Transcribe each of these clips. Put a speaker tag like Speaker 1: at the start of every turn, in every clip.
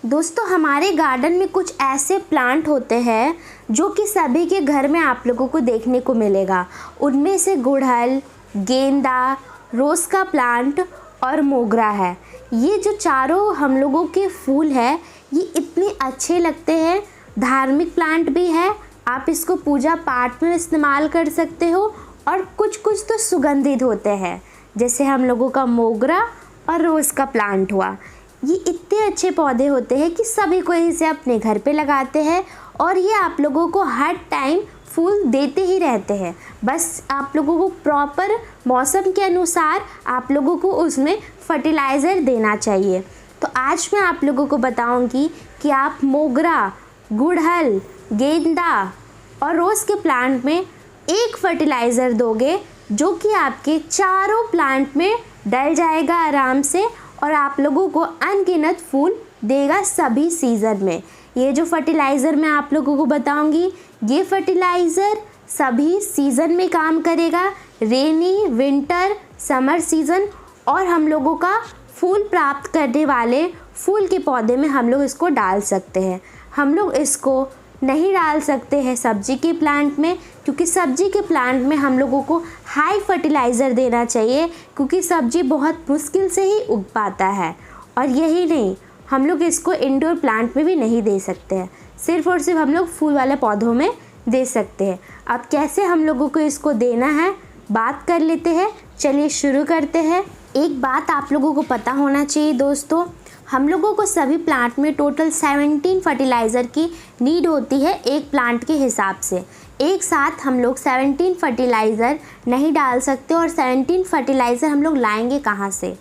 Speaker 1: दोस्तों हमारे गार्डन में कुछ ऐसे प्लांट होते हैं जो कि सभी के घर में आप लोगों को देखने को मिलेगा। उनमें से गुड़हल, गेंदा, रोज़ का प्लांट और मोगरा है। ये जो चारों हम लोगों के फूल हैं ये इतने अच्छे लगते हैं। धार्मिक प्लांट भी है, आप इसको पूजा पाठ में इस्तेमाल कर सकते हो। और कुछ कुछ तो सुगंधित होते हैं, जैसे हम लोगों का मोगरा और रोज़ का प्लांट हुआ। ये इतने अच्छे पौधे होते हैं कि सभी कोई इसे अपने घर पे लगाते हैं और ये आप लोगों को हर टाइम फूल देते ही रहते हैं। बस आप लोगों को प्रॉपर मौसम के अनुसार आप लोगों को उसमें फर्टिलाइज़र देना चाहिए। तो आज मैं आप लोगों को बताऊंगी कि आप मोगरा, गुड़हल, गेंदा और रोज़ के प्लांट में एक फर्टिलाइज़र दोगे जो कि आपके चारों प्लांट में डल जाएगा आराम से और आप लोगों को अनगिनत फूल देगा सभी सीज़न में। ये जो फर्टिलाइज़र मैं आप लोगों को बताऊंगी, ये फर्टिलाइज़र सभी सीज़न में काम करेगा, रेनी, विंटर, समर सीज़न। और हम लोगों का फूल प्राप्त करने वाले फूल के पौधे में हम लोग इसको डाल सकते हैं। हम लोग इसको नहीं डाल सकते हैं सब्जी के प्लांट में, क्योंकि सब्जी के प्लांट में हम लोगों को हाई फर्टिलाइज़र देना चाहिए, क्योंकि सब्जी बहुत मुश्किल से ही उग पाता है। और यही नहीं, हम लोग इसको इंडोर प्लांट में भी नहीं दे सकते हैं, सिर्फ़ और सिर्फ हम लोग फूल वाले पौधों में दे सकते हैं। अब कैसे हम लोगों को इसको देना है बात कर लेते हैं। चलिए शुरू करते हैं। एक बात आप लोगों को पता होना चाहिए दोस्तों, हम लोगों को सभी प्लांट में टोटल 17 फर्टिलाइज़र की नीड होती है एक प्लांट के हिसाब से। एक साथ हम लोग 17 फर्टिलाइज़र नहीं डाल सकते और 17 फर्टिलाइज़र हम लोग लाएंगे कहाँ से।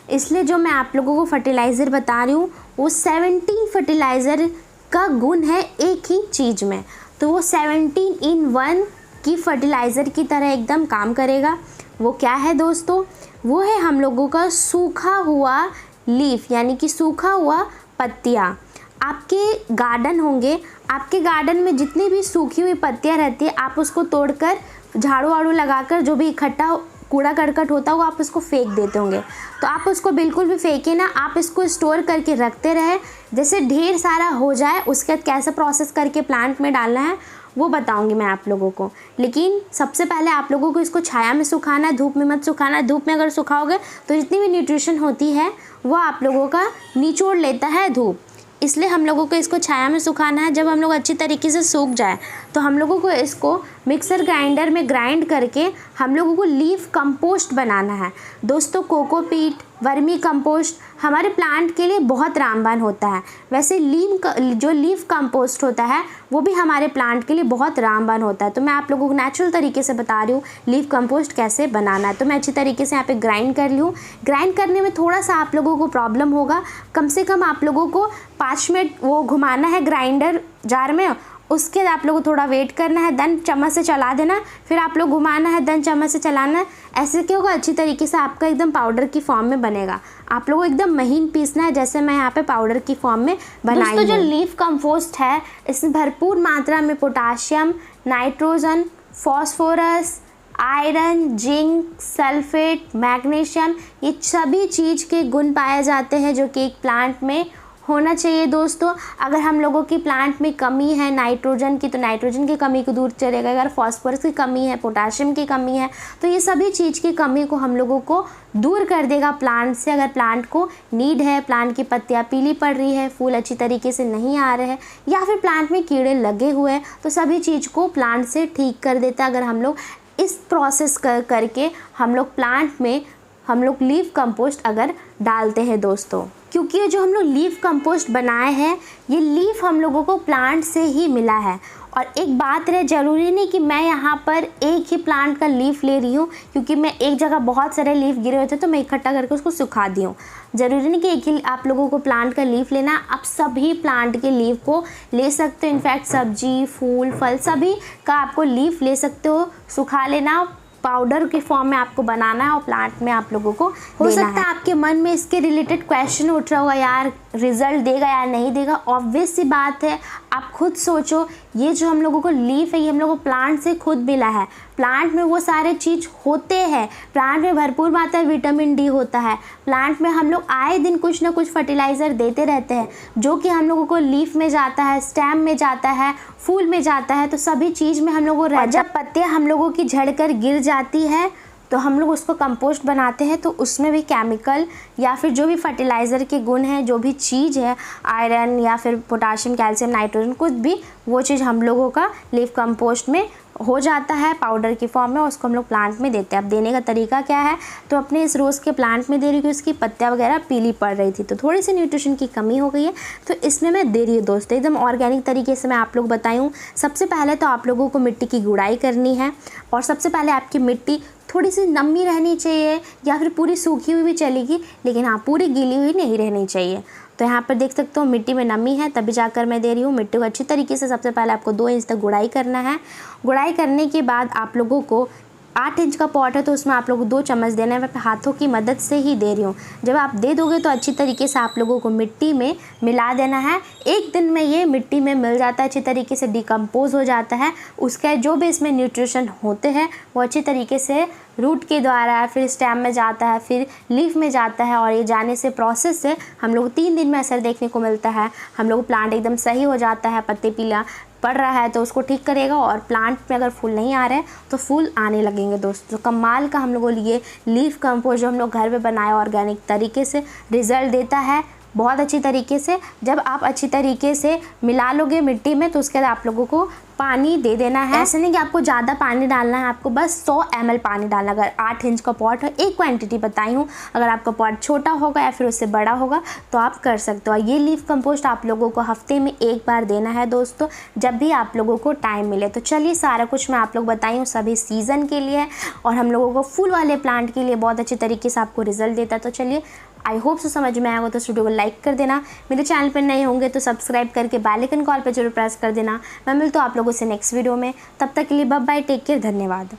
Speaker 1: इसलिए जो मैं आप लोगों को फर्टिलाइज़र बता रही हूँ वो 17 फर्टिलाइज़र का गुण है एक ही चीज़ में, तो वो 17 in 1 की फर्टिलाइज़र की तरह एकदम काम करेगा। वो क्या है दोस्तों? वो है हम लोगों का सूखा हुआ लीफ, यानी कि सूखा हुआ पत्तियाँ। आपके गार्डन होंगे, आपके गार्डन में जितनी भी सूखी हुई पत्तियाँ रहती है आप उसको तोड़कर झाड़ू वाड़ू लगाकर जो भी इकट्ठा कूड़ा करकट होता है वो आप उसको फेंक देते होंगे। तो आप उसको बिल्कुल भी फेंके ना, आप इसको स्टोर करके रखते रहे। जैसे ढेर सारा हो जाए उसके बाद कैसे प्रोसेस करके प्लांट में डालना है वो बताऊंगी मैं आप लोगों को। लेकिन सबसे पहले आप लोगों को इसको छाया में सुखाना है, धूप में मत सुखाना है। धूप में अगर सुखाओगे तो जितनी भी न्यूट्रिशन होती है वो आप लोगों का निचोड़ लेता है धूप, इसलिए हम लोगों को इसको छाया में सुखाना है। जब हम लोग अच्छी तरीके से सूख जाए तो हम लोगों को इसको मिक्सर ग्राइंडर में ग्राइंड करके हम लोगों को लीफ कंपोस्ट बनाना है। दोस्तों कोकोपीट, वर्मी कंपोस्ट हमारे प्लांट के लिए बहुत रामबान होता है। वैसे जो लीफ कंपोस्ट होता है वो भी हमारे प्लांट के लिए बहुत रामबान होता है। तो मैं आप लोगों को नेचुरल तरीके से बता रही हूँ लीफ कंपोस्ट कैसे बनाना है। तो मैं अच्छी तरीके से यहाँ पे ग्राइंड कर ली हूँ। ग्राइंड करने में थोड़ा सा आप लोगों को प्रॉब्लम होगा, कम से कम आप लोगों को 5 मिनट वो घुमाना है ग्राइंडर जार में, उसके बाद आप लोगों को थोड़ा वेट करना है, देन चम्मच से चला देना, फिर आप लोग घुमाना है, देन चम्मच से चलाना है। ऐसे क्या होगा, अच्छी तरीके से आपका एकदम पाउडर की फॉर्म में बनेगा। आप लोगों को एकदम महीन पीसना है, जैसे मैं यहाँ पे पाउडर की फॉर्म में बनाई हूँ। दोस्तों जो लीफ कंपोस्ट है इसमें भरपूर मात्रा में potassium, nitrogen, phosphorus, iron, zinc, sulphate, magnesium, ये सभी चीज़ के गुण पाए जाते हैं जो कि एक प्लांट में होना चाहिए। दोस्तों अगर हम लोगों की प्लांट में कमी है नाइट्रोजन की तो नाइट्रोजन की कमी को दूर करेगा। अगर फॉस्फोरस की कमी है, पोटाशियम की कमी है, तो ये सभी चीज़ की कमी को हम लोगों को दूर कर देगा प्लांट से। अगर प्लांट को नीड है, प्लांट की पत्तियाँ पीली पड़ रही है, फूल अच्छी तरीके से नहीं आ रहे हैं या फिर प्लांट में कीड़े लगे हुए हैं, तो सभी चीज़ को प्लांट से ठीक कर देता है। अगर हम लोग इस प्रोसेस करके हम लोग प्लांट में हम लोग लीफ कंपोस्ट अगर डालते हैं दोस्तों, क्योंकि ये जो हम लोग लीफ कंपोस्ट बनाए हैं ये लीफ हम लोगों को प्लांट से ही मिला है। और एक बात है, ज़रूरी नहीं कि मैं यहाँ पर एक ही प्लांट का लीफ ले रही हूँ, क्योंकि मैं एक जगह बहुत सारे लीफ गिरे हुए थे तो मैं इकट्ठा करके उसको सुखा दी हूँ। ज़रूरी नहीं कि एक ही आप लोगों को प्लांट का लीफ लेना, आप सभी प्लांट के लीफ को ले सकते हो। इनफैक्ट सब्जी, फूल, फल सभी का आपको लीफ ले सकते हो, सुखा लेना, पाउडर के फॉर्म में आपको बनाना है और प्लांट में आप लोगों को हो सकता है आपके मन में इसके रिलेटेड क्वेश्चन उठ रहा होगा, यार रिज़ल्ट देगा या नहीं देगा, ऑब्वियस सी बात है। आप खुद सोचो, ये जो हम लोगों को लीफ है ये हम लोगों को प्लांट से खुद मिला है। प्लांट में वो सारे चीज़ होते हैं, प्लांट में भरपूर मात्रा विटामिन डी होता है। प्लांट में हम लोग आए दिन कुछ ना कुछ फर्टिलाइज़र देते रहते हैं जो कि हम लोगों को लीफ में जाता है, स्टेम में जाता है, फूल में जाता है। तो सभी चीज़ में हम लोगों को जब पत्तियाँ हम लोगों की झड़कर गिर जाती है तो हम लोग उसको कंपोस्ट बनाते हैं, तो उसमें भी केमिकल या फिर जो भी फर्टिलाइज़र के गुण हैं, जो भी चीज़ है, आयरन या फिर पोटाशियम, कैल्शियम, नाइट्रोजन, कुछ भी, वो चीज़ हम लोगों का लीफ कंपोस्ट में हो जाता है पाउडर की फॉर्म में, और उसको हम लोग प्लांट में देते हैं। अब देने का तरीका क्या है, तो अपने इस रोज़ के प्लांट में दे रही हूँ, उसकी पत्तियाँ वगैरह पीली पड़ रही थी तो थोड़ी सी न्यूट्रिशन की कमी हो गई है, तो इसमें मैं दे रही हूँ दोस्तों। एकदम ऑर्गेनिक तरीके से मैं आप लोग बताई हूँ। सबसे पहले तो आप लोगों को मिट्टी की गुड़ाई करनी है, और सबसे पहले आपकी मिट्टी थोड़ी सी नमी रहनी चाहिए, या फिर पूरी सूखी हुई भी चलेगी, लेकिन हाँ पूरी गीली हुई नहीं रहनी चाहिए। तो यहाँ पर देख सकते हो मिट्टी में नमी है, तभी जाकर मैं दे रही हूँ। मिट्टी को अच्छी तरीके से सबसे पहले आपको 2 इंच तक गुड़ाई करना है। गुड़ाई करने के बाद आप लोगों को 8 इंच का पॉट है तो उसमें आप लोगों को 2 चम्मच देना है। मैं हाथों की मदद से ही दे रही हूँ। जब आप दे दोगे तो अच्छी तरीके से आप लोगों को मिट्टी में मिला देना है। एक दिन में ये मिट्टी में मिल जाता है, अच्छी तरीके से डिकम्पोज हो जाता है। उसका जो भी इसमें न्यूट्रिशन होते हैं वो अच्छी तरीके से रूट के द्वारा फिर स्टेम में जाता है, फिर लीफ में जाता है, और ये जाने से प्रोसेस से हम लोग 3 दिन में असर देखने को मिलता है। हम लोग प्लांट एकदम सही हो जाता है, पत्ते पीला पड़ रहा है तो उसको ठीक करेगा, और प्लांट में अगर फूल नहीं आ रहे हैं तो फूल आने लगेंगे दोस्तों। तो कमाल का हम लोगों लिए लीफ कंपोस्ट जो हम लोग घर पे बनाए ऑर्गेनिक तरीके से रिज़ल्ट देता है बहुत अच्छी तरीके से। जब आप अच्छी तरीके से मिला लोगे मिट्टी में तो उसके बाद आप लोगों को पानी दे देना है। ऐसे नहीं कि आपको ज़्यादा पानी डालना है, आपको बस 100 ml पानी डालना। अगर 8 इंच का पॉट है, एक क्वांटिटी बताई हूँ, अगर आपका पॉट छोटा होगा या फिर उससे बड़ा होगा तो आप कर सकते हो। ये लीफ कंपोस्ट आप लोगों को हफ्ते में 1 बार देना है दोस्तों, जब भी आप लोगों को टाइम मिले। तो चलिए सारा कुछ मैं आप लोग बताई हूँ, सभी सीज़न के लिए और हम लोगों को फूल वाले प्लांट के लिए बहुत अच्छे तरीके से आपको रिजल्ट देता है। तो चलिए आई होप से समझ में आया होगा, तो इस वीडियो को लाइक कर देना। मेरे चैनल पर नए होंगे तो सब्सक्राइब करके बेल आइकन कॉल पर जरूर प्रेस कर देना। मैं मिलता हूँ आप लोगों से नेक्स्ट वीडियो में, तब तक के लिए बाय बाय, टेक केयर, धन्यवाद।